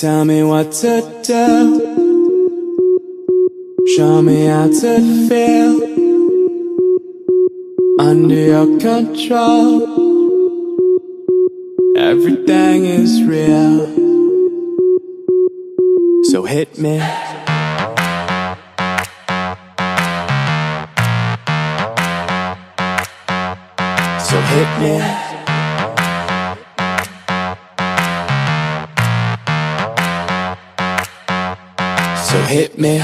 Tell me what to do. Show me how to feel under your control. Everything is real, so hit me. So hit me. So hit me.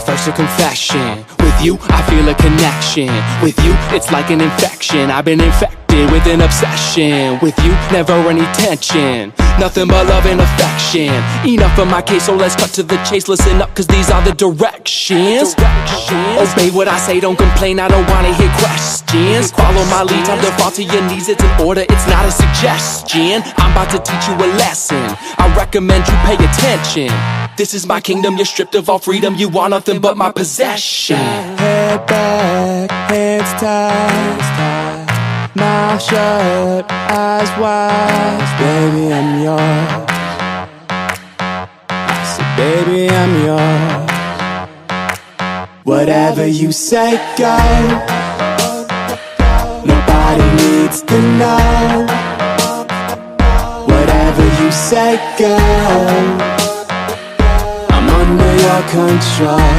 First a confession, with you I feel a connection. With you it's like an infection, I've been infected with an obsession. With you never any tension, nothing but love and affection. Enough of my case, so let's cut to the chase. Listen up, cause these are the directions. Obey what I say, don't complain, I don't wanna hear questions. Follow my lead, time to fall to your knees. It's an order, it's not a suggestion. I'm about to teach you a lesson, I recommend you pay attention. This is my kingdom, you're stripped of all freedom. You want nothing but my possession. Head back, hands tied, mouth shut, eyes wide. Baby, I'm yours. I said, baby, I'm yours. Whatever you say, go. Nobody needs to know. Whatever you say, go. Under your control,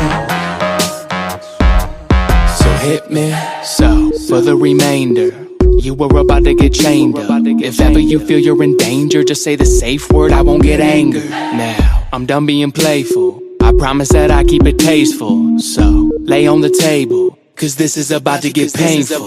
so hit me. So, for the remainder, you were about to get chained up. If ever you feel you're in danger, just say the safe word, I won't get angered. Now, I'm done being playful, I promise that I keep it tasteful. So, lay on the table, cause this is about to get painful.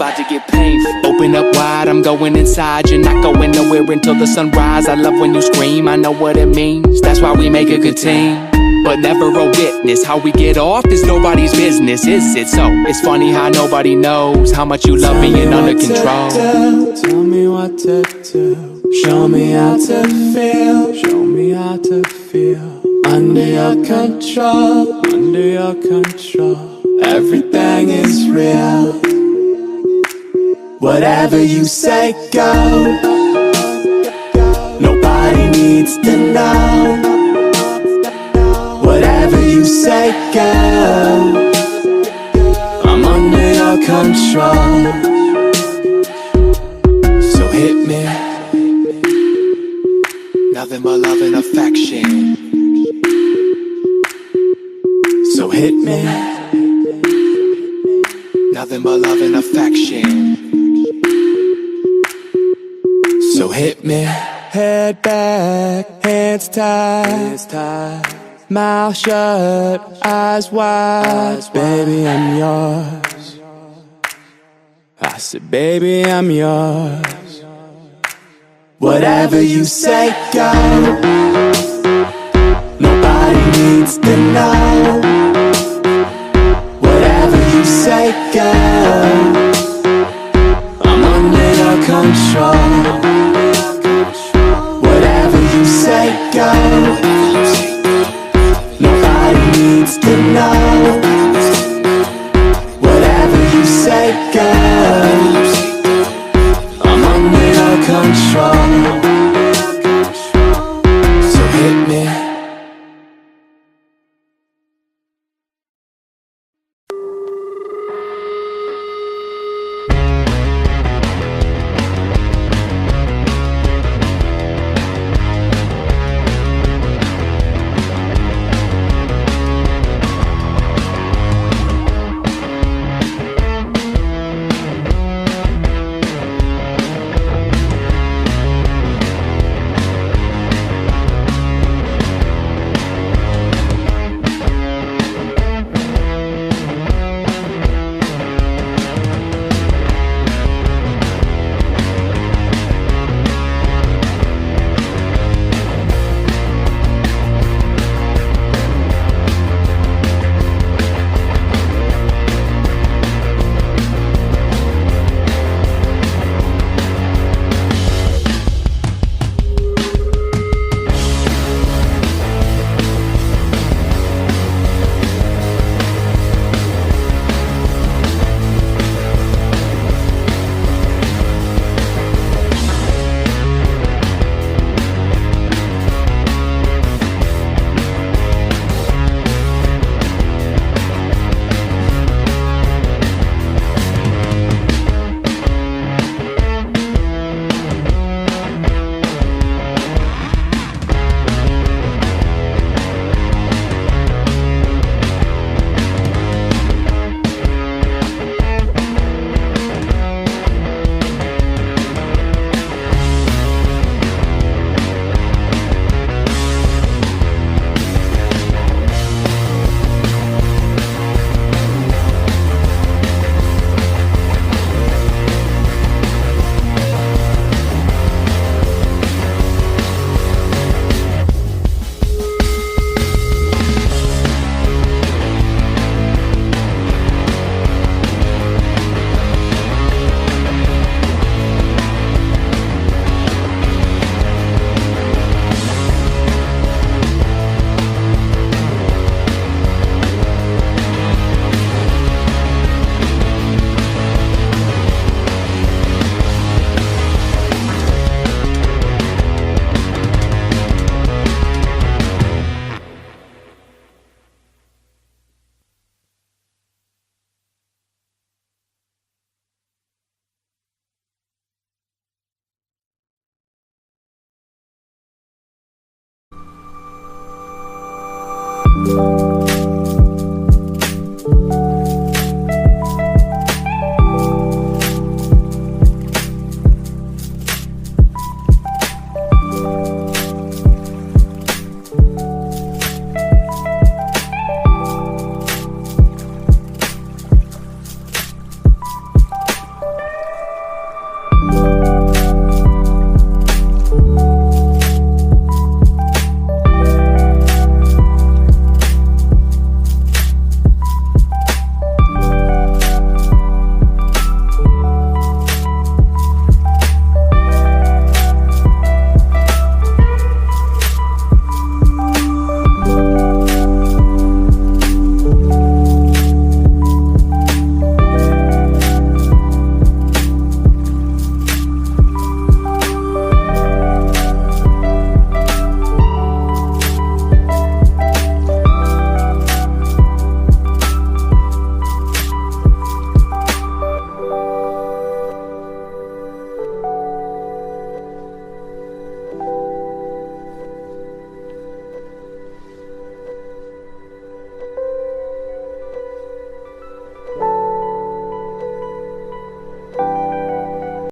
Open up wide, I'm going inside. You're not going nowhere until the sunrise. I love when you scream, I know what it means. That's why we make a good team, but never a witness. How we get off is nobody's business, is it? So it's funny how nobody knows how much you love being under control. Tell me what to do. Show me how to feel. Show me how to feel. Under your control. Under your control. Everything is real. Whatever you say, go. Nobody needs to know. Whatever you say, go. I'm under your control, so hit me. Nothing but love and affection, so hit me. Nothing but love and affection, so hit me. Head back, hands tied, mouth shut, eyes wide. Baby, I'm yours. I said, baby, I'm yours. Whatever you say, go. Nobody needs to know. Whatever you say, go.